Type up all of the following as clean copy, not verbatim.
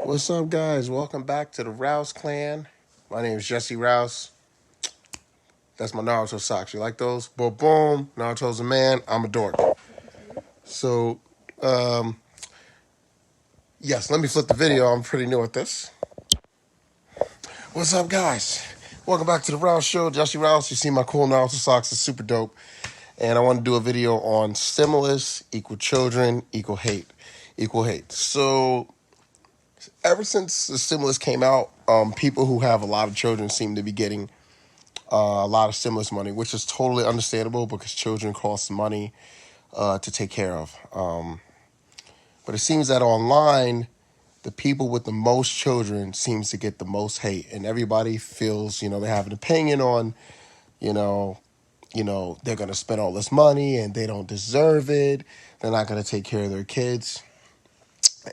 What's up, guys? Welcome back to the Rouse Clan. My name is Jesse Rouse. That's my Naruto socks. You like those? Boom, boom. Naruto's a man. I'm a dork. So, um, yes, let me flip the video. I'm pretty new at this. What's up, guys? Welcome back to the Rouse Show. Jesse Rouse. You see my cool Naruto socks. It's super dope. And I want to do a video on stimulus equal children equal hate. Equal hate. So, ever since the stimulus came out, people who have a lot of children seem to be getting a lot of stimulus money, which is totally understandable because children cost money to take care of. But it seems that online, the people with the most children seems to get the most hate, and everybody feels, they have an opinion on, you know, they're gonna spend all this money and they don't deserve it. They're not gonna take care of their kids,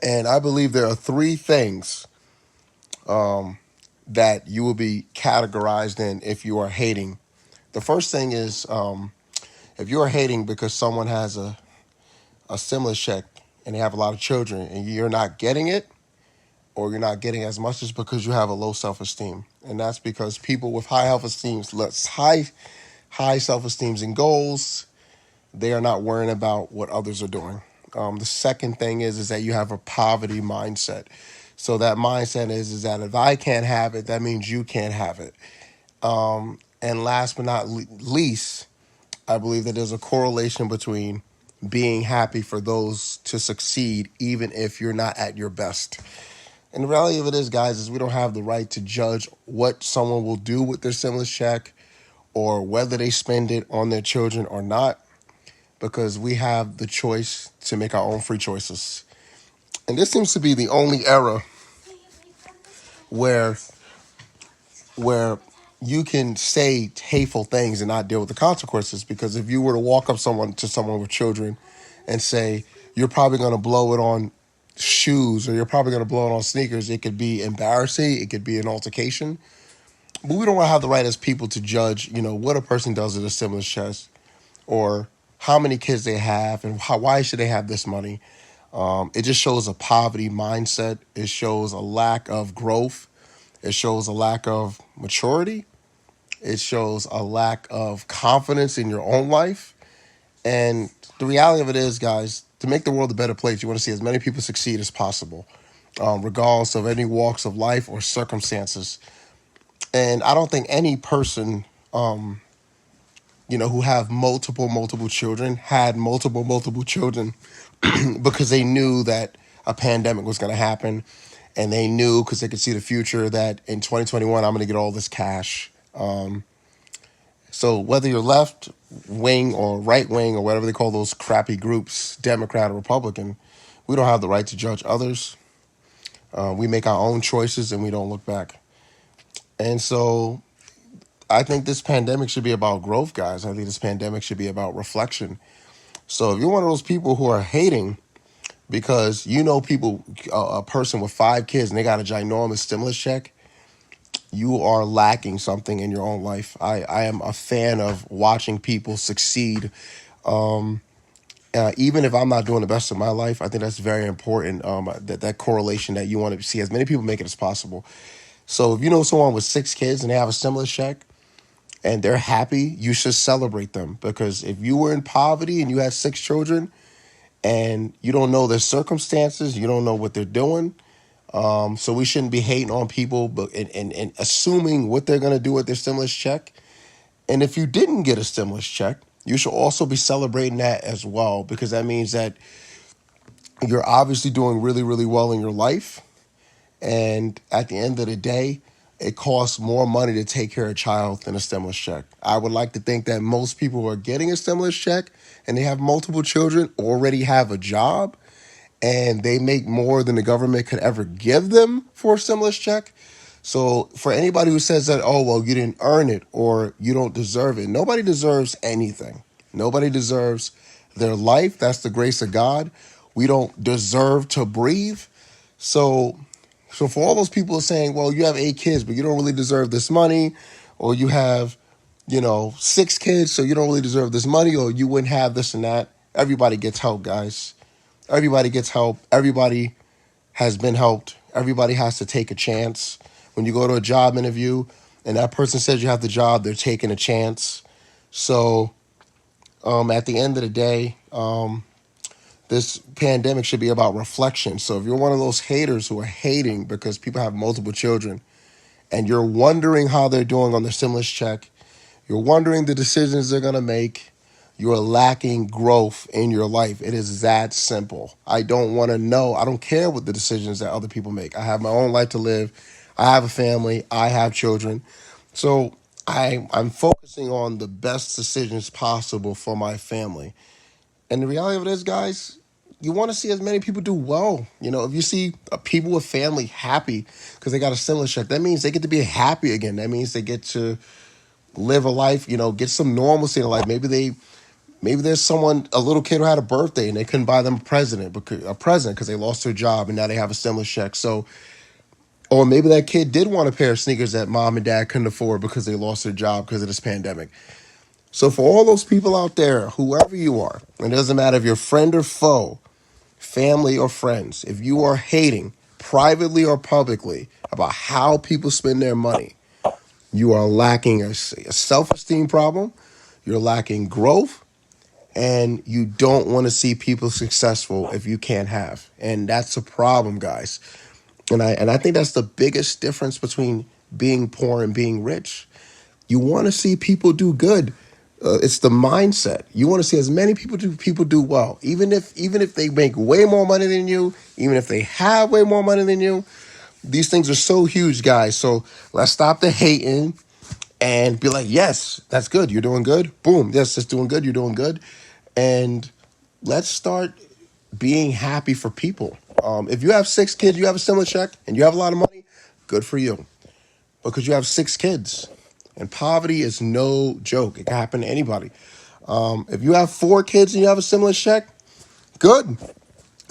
and I believe there are three things that you will be categorized in if you are hating. The first thing is if you are hating because someone has a stimulus check and they have a lot of children and you're not getting it, or you're not getting as much, is because you have a low self-esteem. And that's because people with high high self-esteems and goals, they are not worrying about what others are doing. The second thing is that you have a poverty mindset. So that mindset is that if I can't have it, that means you can't have it. And last but not least, I believe that there's a correlation between being happy for those to succeed, even if you're not at your best. And the reality of it is, guys, is we don't have the right to judge what someone will do with their stimulus check or whether they spend it on their children or not, because we have the choice to make our own free choices. And this seems to be the only era where you can say hateful things and not deal with the consequences. Because if you were to walk up to someone with children and say, you're probably going to blow it on shoes or you're probably going to blow it on sneakers, it could be embarrassing. It could be an altercation. But we don't have the right as people to judge, what a person does with a stimulus check or how many kids they have and why should they have this money. It just shows a poverty mindset. It shows a lack of growth. It shows a lack of maturity. It shows a lack of confidence in your own life. And the reality of it is, guys, to make the world a better place, you want to see as many people succeed as possible, regardless of any walks of life or circumstances. And I don't think any person, who have multiple children had multiple children because they knew that a pandemic was going to happen. And they knew, because they could see the future, that in 2021, I'm going to get all this cash. So whether you're left wing or right wing or whatever they call those crappy groups, Democrat or Republican, we don't have the right to judge others. We make our own choices and we don't look back. And so I think this pandemic should be about growth, guys. I think this pandemic should be about reflection. So if you're one of those people who are hating because a person with 5 kids and they got a ginormous stimulus check, you are lacking something in your own life. I am a fan of watching people succeed. Even if I'm not doing the best of my life, I think that's very important, that correlation that you want to see as many people make it as possible. So if you know someone with 6 kids and they have a stimulus check and they're happy, you should celebrate them. Because if you were in poverty and you had 6 children and you don't know their circumstances, you don't know what they're doing, so we shouldn't be hating on people and assuming what they're going to do with their stimulus check. And if you didn't get a stimulus check, you should also be celebrating that as well, because that means that you're obviously doing really, really well in your life. And at the end of the day, it costs more money to take care of a child than a stimulus check. I would like to think that most people who are getting a stimulus check and they have multiple children already have a job and they make more than the government could ever give them for a stimulus check. So for anybody who says that, oh, well, you didn't earn it or you don't deserve it, nobody deserves anything. Nobody deserves their life. That's the grace of God. We don't deserve to breathe. So for all those people saying, well, you have 8 kids, but you don't really deserve this money, or you have, 6 kids, so you don't really deserve this money, or you wouldn't have this and that. Everybody gets help, guys. Everybody gets help. Everybody has been helped. Everybody has to take a chance. When you go to a job interview and that person says you have the job, they're taking a chance. So at the end of the day, this pandemic should be about reflection. So if you're one of those haters who are hating because people have multiple children and you're wondering how they're doing on their stimulus check, you're wondering the decisions they're going to make, you're lacking growth in your life. It is that simple. I don't want to know. I don't care what the decisions that other people make. I have my own life to live. I have a family. I have children. So I'm focusing on the best decisions possible for my family. And the reality of it is, guys, you want to see as many people do well. You know, if you see people with family happy because they got a stimulus check, that means they get to be happy again. That means they get to live a life, get some normalcy in life. Maybe there's someone, a little kid who had a birthday and they couldn't buy them a present because they lost their job and now they have a stimulus check. So, or maybe that kid did want a pair of sneakers that mom and dad couldn't afford because they lost their job because of this pandemic. So for all those people out there, whoever you are, it doesn't matter if you're friend or foe, family or friends, if you are hating privately or publicly about how people spend their money, you are lacking a self-esteem problem, you're lacking growth, and you don't want to see people successful if you can't have. And that's a problem, guys. And I think that's the biggest difference between being poor and being rich. You want to see people do good. It's the mindset. You want to see as many people do well, even if they make way more money than you, even if they have way more money than you. These things are so huge, guys. So let's stop the hating and be like, yes, that's good. You're doing good. Boom. Yes, it's doing good. You're doing good. And let's start being happy for people. If you have 6 kids, you have a stimulus check, and you have a lot of money, good for you. Because you have 6 kids. And poverty is no joke. It can happen to anybody. If you have 4 kids and you have a stimulus check, good.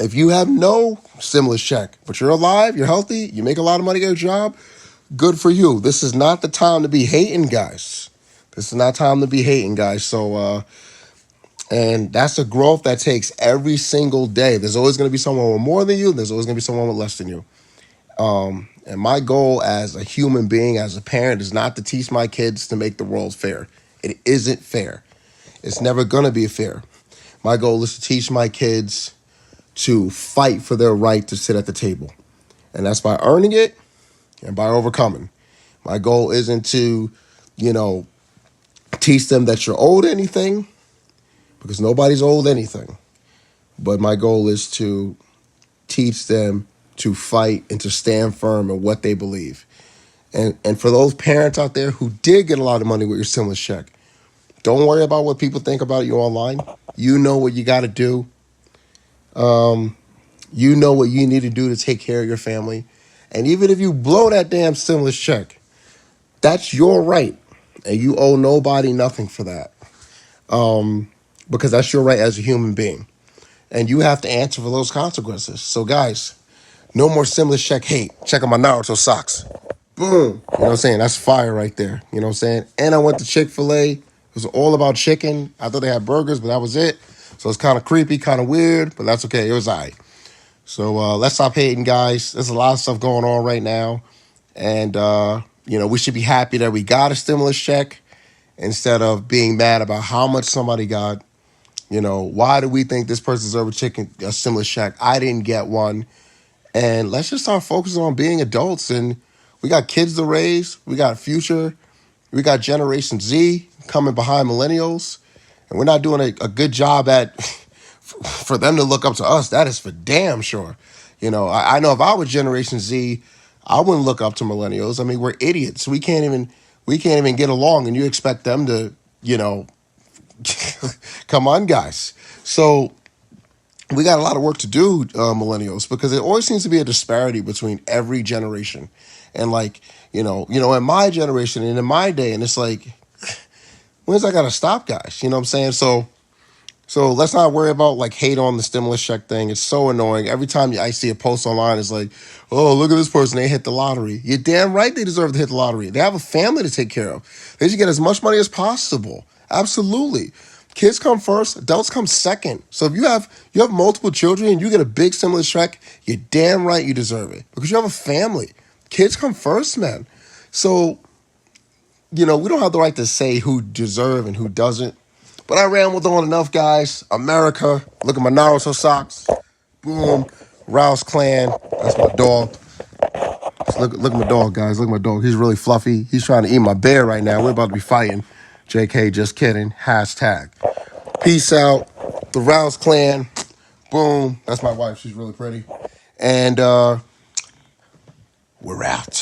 If you have no stimulus check, but you're alive, you're healthy, you make a lot of money at your job, good for you. This is not the time to be hating, guys. This is not time to be hating, guys. So, and that's a growth that takes every single day. There's always going to be someone with more than you. There's always going to be someone with less than you. And my goal as a human being, as a parent, is not to teach my kids to make the world fair. It isn't fair. It's never going to be fair. My goal is to teach my kids to fight for their right to sit at the table. And that's by earning it and by overcoming. My goal isn't to, teach them that you're owed anything, because nobody's owed anything. But my goal is to teach them to fight and to stand firm in what they believe. And for those parents out there who did get a lot of money with your stimulus check, don't worry about what people think about you online. You know what you got to do. You know what you need to do to take care of your family. And even if you blow that damn stimulus check, that's your right. And you owe nobody nothing for that. Because that's your right as a human being. And you have to answer for those consequences. So guys, no more stimulus check hate. Check out my Naruto socks. Boom. You know what I'm saying? That's fire right there. You know what I'm saying? And I went to Chick-fil-A. It was all about chicken. I thought they had burgers, but that was it. So it's kind of creepy, kind of weird, but that's okay. It was all right. So let's stop hating, guys. There's a lot of stuff going on right now. And, we should be happy that we got a stimulus check instead of being mad about how much somebody got. Why do we think this person deserves a stimulus check? I didn't get one. And let's just start focusing on being adults. And we got kids to raise. We got future. We got Generation Z coming behind millennials. And we're not doing a good job at for them to look up to us. That is for damn sure. I know if I was Generation Z, I wouldn't look up to millennials. I mean, we're idiots. We can't even get along, and you expect them to, come on, guys. So we got a lot of work to do, millennials, because it always seems to be a disparity between every generation. And in my generation and in my day, and it's like, when's that got to stop, guys? You know what I'm saying? So let's not worry about hate on the stimulus check thing. It's so annoying. Every time I see a post online, it's like, oh, look at this person. They hit the lottery. You're damn right they deserve to hit the lottery. They have a family to take care of. They should get as much money as possible. Absolutely. Kids come first, adults come second. So if you have multiple children and you get a big stimulus check, you're damn right you deserve it because you have a family. Kids come first, man. So, we don't have the right to say who deserve and who doesn't. But I rambled on enough, guys. America, look at my Naruto socks. Boom. Rouse Clan. That's my dog. Look at my dog, guys. Look at my dog. He's really fluffy. He's trying to eat my bear right now. We're about to be fighting. JK, just kidding. Hashtag. Peace out. The Rouse Clan. Boom. That's my wife. She's really pretty. And we're out.